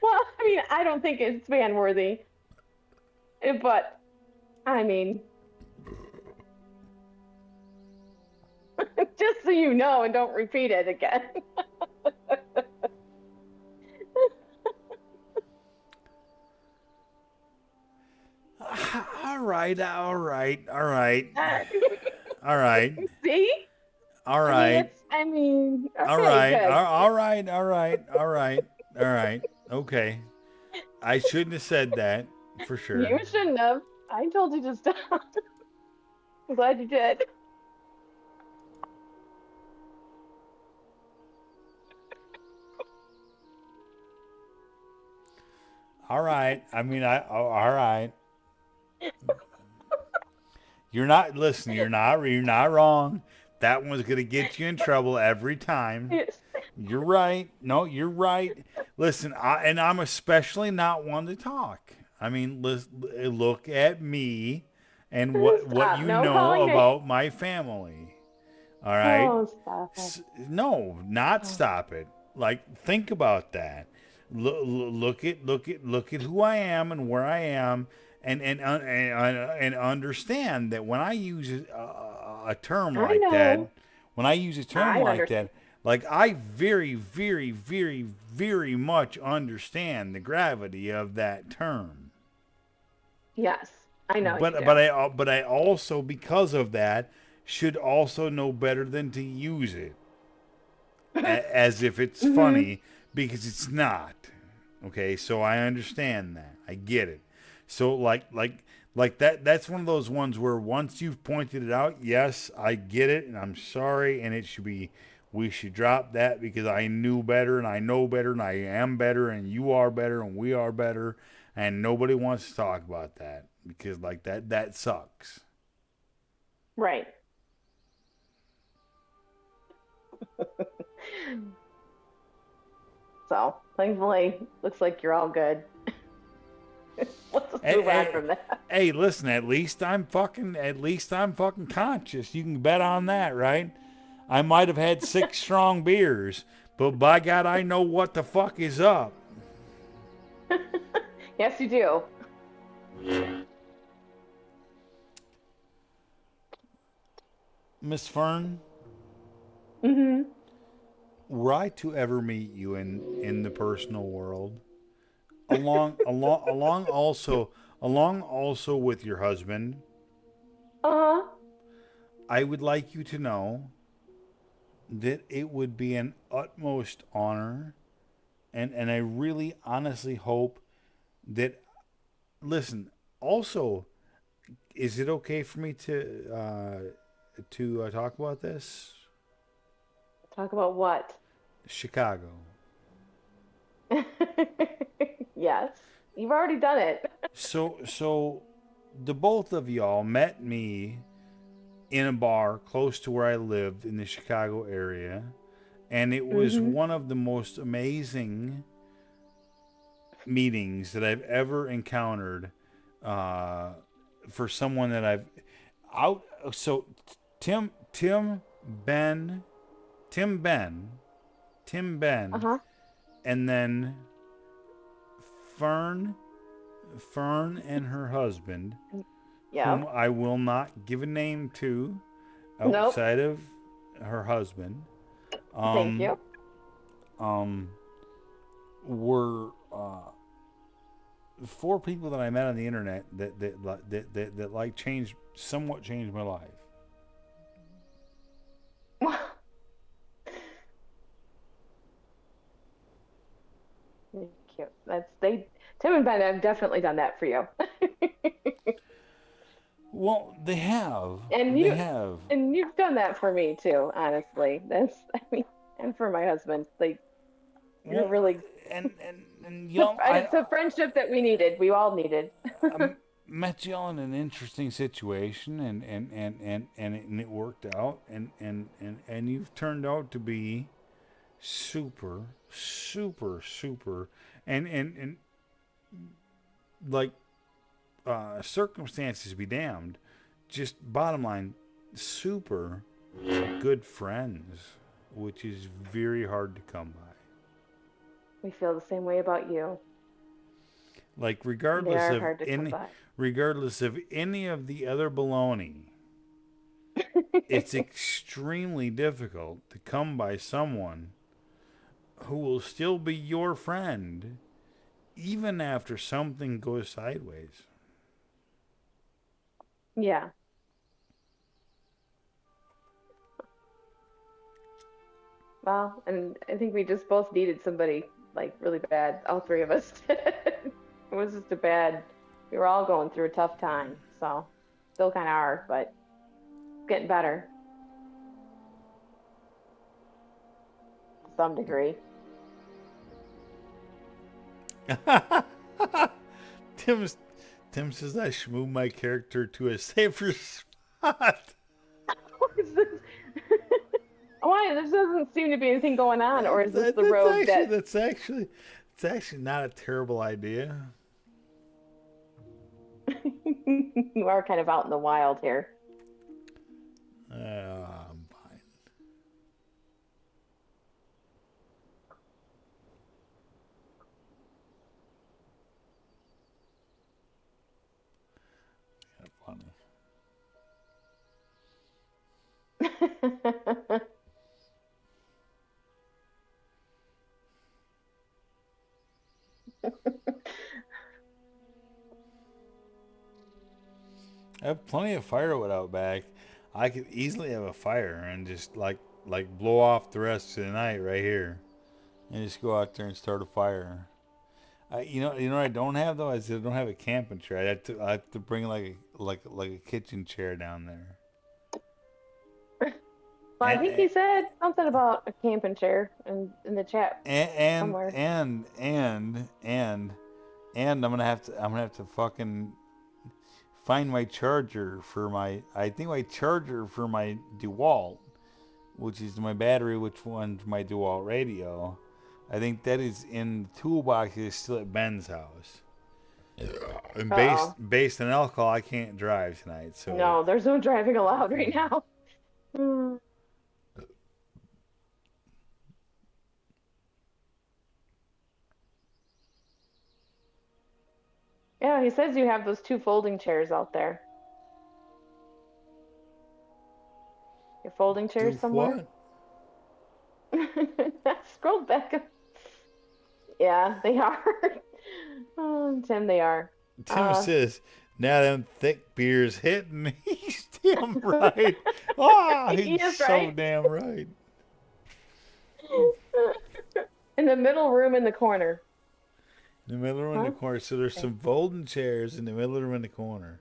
Well, I mean, I don't think it's ban worthy, but I mean, just so you know and don't repeat it again. All right. See? All right. I mean, okay, All right. good. All right. Okay. I shouldn't have said that, for sure. You shouldn't have. I told you to stop. I'm glad you did. All right. I mean, all right. You're not listen. You're not wrong. That one's gonna get you in trouble every time. Yes. You're right. No, you're right. Listen, and I'm especially not one to talk. I mean, look at me and what Stop. you No know calling names. about my family. All right. Oh, stop it. No, not Oh, stop it. Like think about that. Look at who I am and where I am, and understand that when I use a term I like that, know. when I use a term I like understand. that, like I very much understand the gravity of that term. Yes, I know you But do. I also, because of that, should also know better than to use it as if it's Hmm. funny, because it's not. Okay, so I understand that. I get it. So like that's one of those ones where once you've pointed it out, yes, I get it and I'm sorry, and it should be, we should drop that because I knew better and I know better and I am better and you are better and we are better, and nobody wants to talk about that because like that sucks. Right. So, thankfully, looks like you're all good. Let's just Hey, move on hey, from that. hey, listen, at least I'm fucking conscious. You can bet on that, right? I might have had 6 strong beers, but by God, I know what the fuck is up. Yes, you do. Miss Fern, Hmm. were I to ever meet you in the personal world, along also with your husband, Uh-huh. I would like you to know that it would be an utmost honor, and I really honestly hope that, listen, also, is it okay for me to talk about this? Talk about what? Chicago. Yes. You've already done it. So the both of y'all met me in a bar close to where I lived in the Chicago area, and it was Hmm. one of the most amazing meetings that I've ever encountered, uh, for someone that I've out. So Tim Tim Ben Tim Ben Tim Ben, Uh-huh. and then Fern Fern and her husband, whom Yep. I will not give a name to Nope. outside of her husband, Thank um, you. um, were 4 people that I met on the internet that like somewhat changed my life. Thank you. Tim and Ben have definitely done that for you. Well, they have, And they you have. and you've done that for me too, honestly. That's I mean, and for my husband. Like you're Well, really and y'all, it's a friendship that we needed. We all needed. I met y'all in an interesting situation, and it worked out, and you've turned out to be super, and like, circumstances be damned. Just bottom line, super good friends, which is very hard to come by. We feel the same way about you. Like They are hard to come by. regardless of any of the other baloney, it's extremely difficult to come by someone who will still be your friend even after something goes sideways. Yeah. Well, and I think we just both needed somebody like really bad. All three of us. It was just a bad. We were all going through a tough time, so still kind of are, but it's getting better to some degree. Tim, Tim says I should move my character to a safer spot. What is this? Why? There doesn't seem to be anything going on, or is this the road that? It's actually not a terrible idea. You are kind of out in the wild here. I'm fine. Kind of funny. I have plenty of firewood out back. I could easily have a fire and just like blow off the rest of the night right here, and just go out there and start a fire. You know what I don't have though is I don't have a camping chair. I have to bring like a kitchen chair down there. Well, I think he said something about a camping chair in the chat somewhere. And I'm gonna have to fucking find my charger for my DeWalt, which is my battery, which one's my DeWalt radio. I think that is in the toolbox. Is still at Ben's house. And based on alcohol, I can't drive tonight. So no, there's no driving allowed right now. Hmm. Yeah, he says you have those 2 folding chairs out there. Your folding chairs somewhere? What? Scroll back up. Yeah, they are. Oh, Tim, they are. Tim says, now them thick beers hitting me. He's damn right. Oh, he's so right. damn right. In the middle room in the corner. In the middle room in the corner. So there's some folding chairs in the middle room in the corner.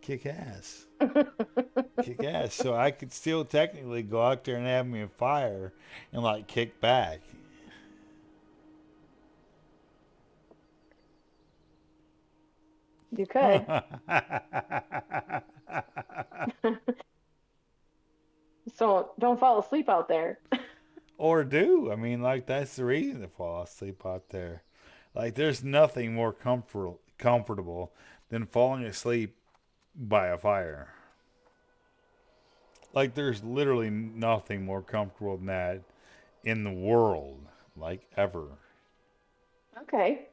Kick ass. Kick ass. So I could still technically go out there and have me a fire and like kick back. You could. So don't fall asleep out there. Or do. I mean, like, that's the reason to fall asleep out there. Like, there's nothing more comfortable than falling asleep by a fire. Like, there's literally nothing more comfortable than that in the world, like, ever. Okay.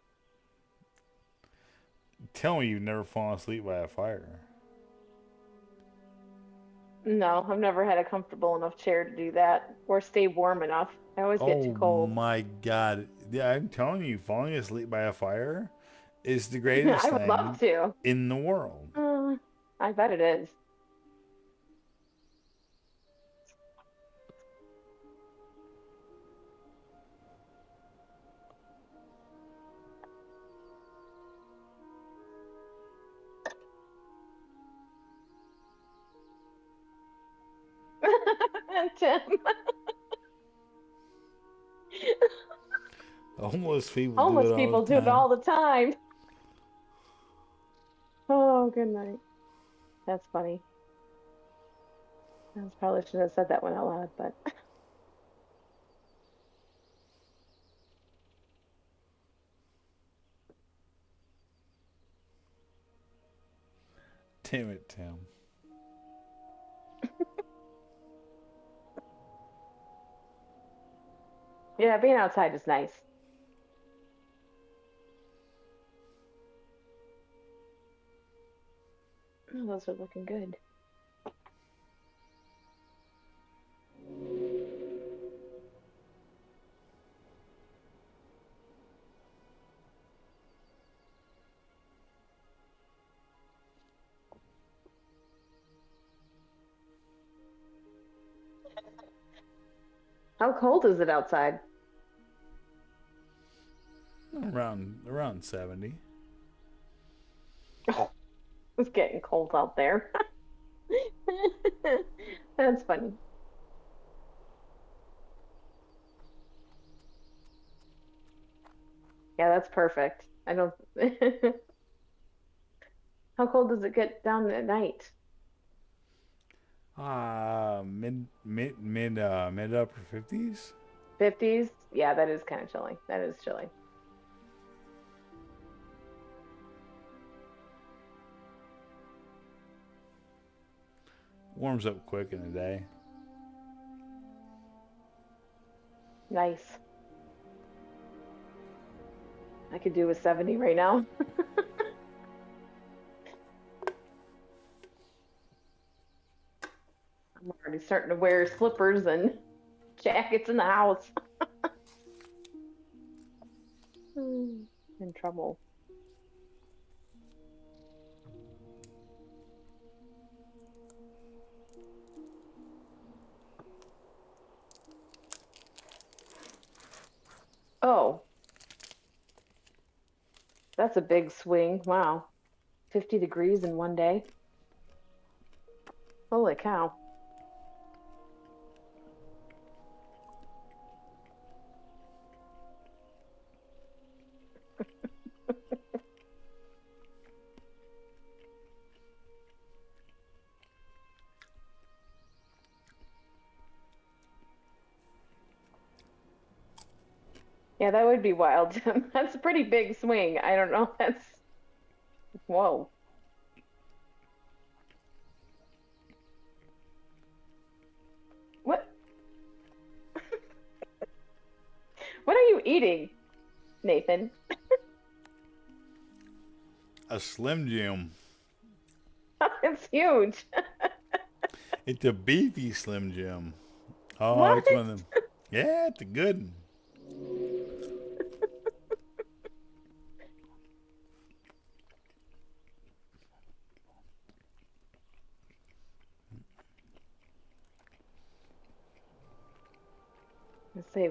Tell me you've never fallen asleep by a fire. No, I've never had a comfortable enough chair to do that or stay warm enough. I always get too cold. Oh my God. Yeah, I'm telling you, falling asleep by a fire is the greatest I would thing love to. in the world. I bet it is. Tim. Homeless people do it all the time. Oh, good night. That's funny. I probably shouldn't have said that one out loud, but Damn it, Tim. yeah, being outside is nice. Oh, those are looking good. How cold is it outside? Around 70. Oh, it's getting cold out there. That's funny. Yeah, that's perfect. I don't. How cold does it get down at night? Mid upper 50s. 50s? Yeah, that is kind of chilly. That is chilly. Warms up quick in the day. Nice. I could do with 70 right now. I'm already starting to wear slippers and jackets in the house. In trouble. Oh, that's a big swing. Wow. 50 degrees in one day. Holy cow. Yeah, that would be wild. That's a pretty big swing. I don't know. That's whoa. What what are you eating, Nathan? A Slim Jim. It's huge. It's a beefy Slim Jim. Oh, What? it's one of them. Yeah, it's a good one. Let's see.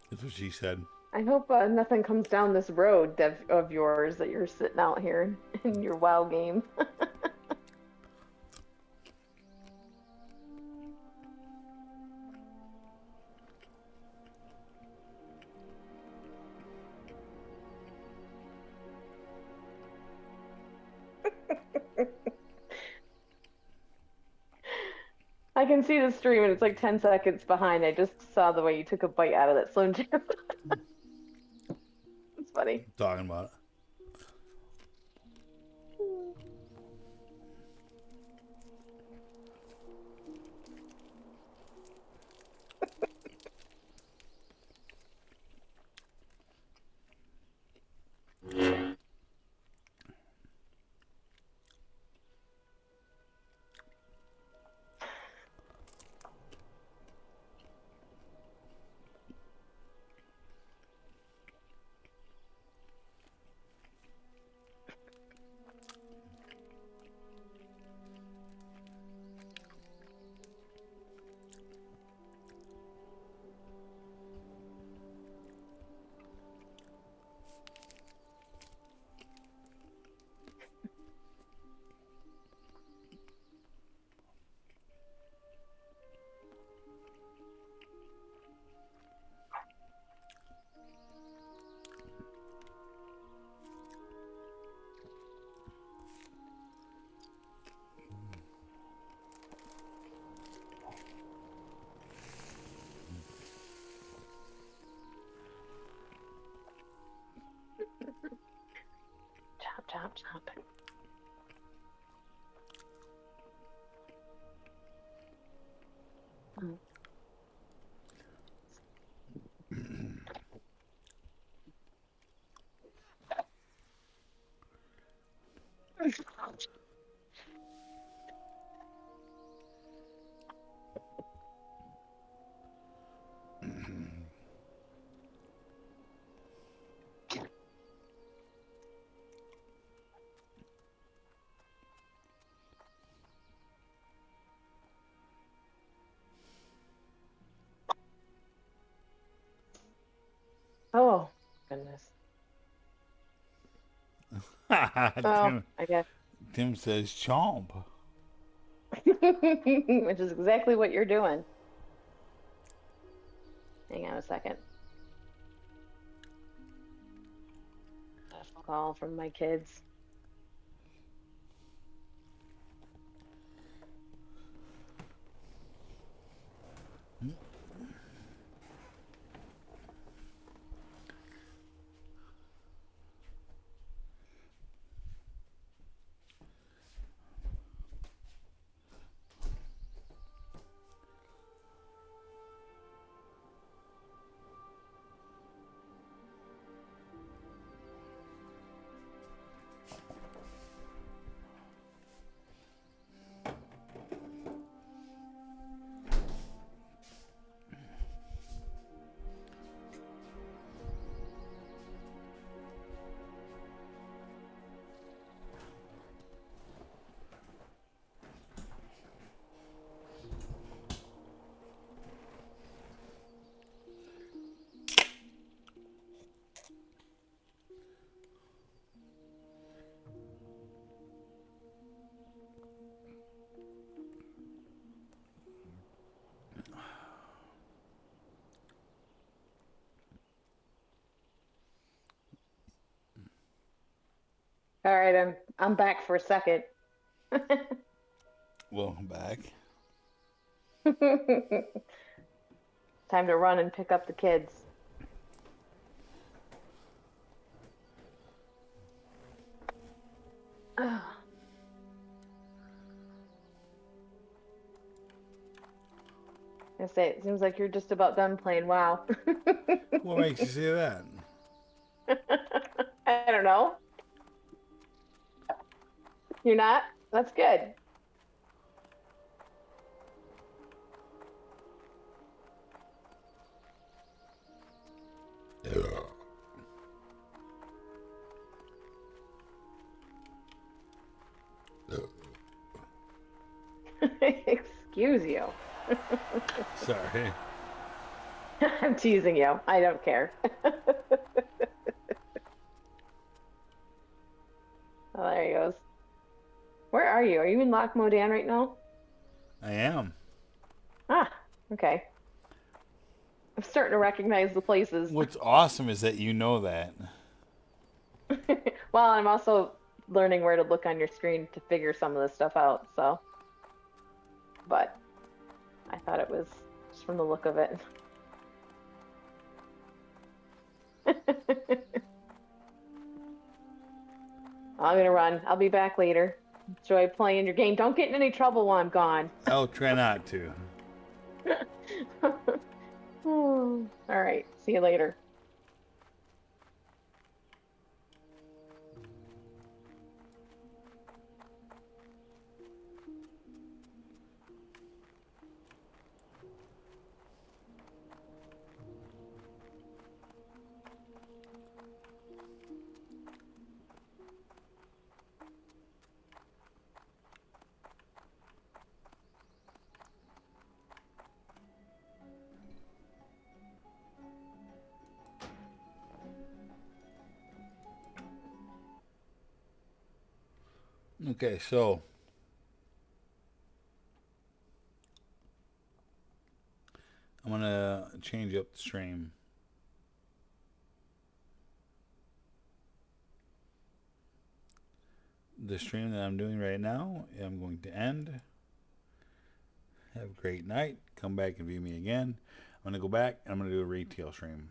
That's what she said. I hope nothing comes down this road of yours that you're sitting out here in your WoW game. I can see the stream and it's like 10 seconds behind. I just saw the way you took a bite out of that Slim Jim. It's funny. Talking about it. Chop, chop, chop. Mm. Oh, goodness. Oh, Tim, I guess. Tim says chomp. Which is exactly what you're doing. Hang on a second. call from my kids. All right, I'm back for a second. Welcome back. Time to run and pick up the kids. I say, it seems like you're just about done playing WoW. What makes you say that? I don't know. You're not? That's good. Excuse you. Sorry. I'm teasing you. I don't care. Oh, there he goes. Where are you? Are you in Loch Modan right now? I am. Ah, okay. I'm starting to recognize the places. What's awesome is that you know that. Well, I'm also learning where to look on your screen to figure some of this stuff out, so. But I thought it was just from the look of it. I'm gonna run. I'll be back later. Enjoy playing your game. Don't get in any trouble while I'm gone. I'll try not to. All right. See you later. Okay, so I'm gonna change up the stream. The stream that I'm doing right now, I'm going to end. Have a great night. Come back and view me again. I'm gonna go back. I'm gonna do a retail stream.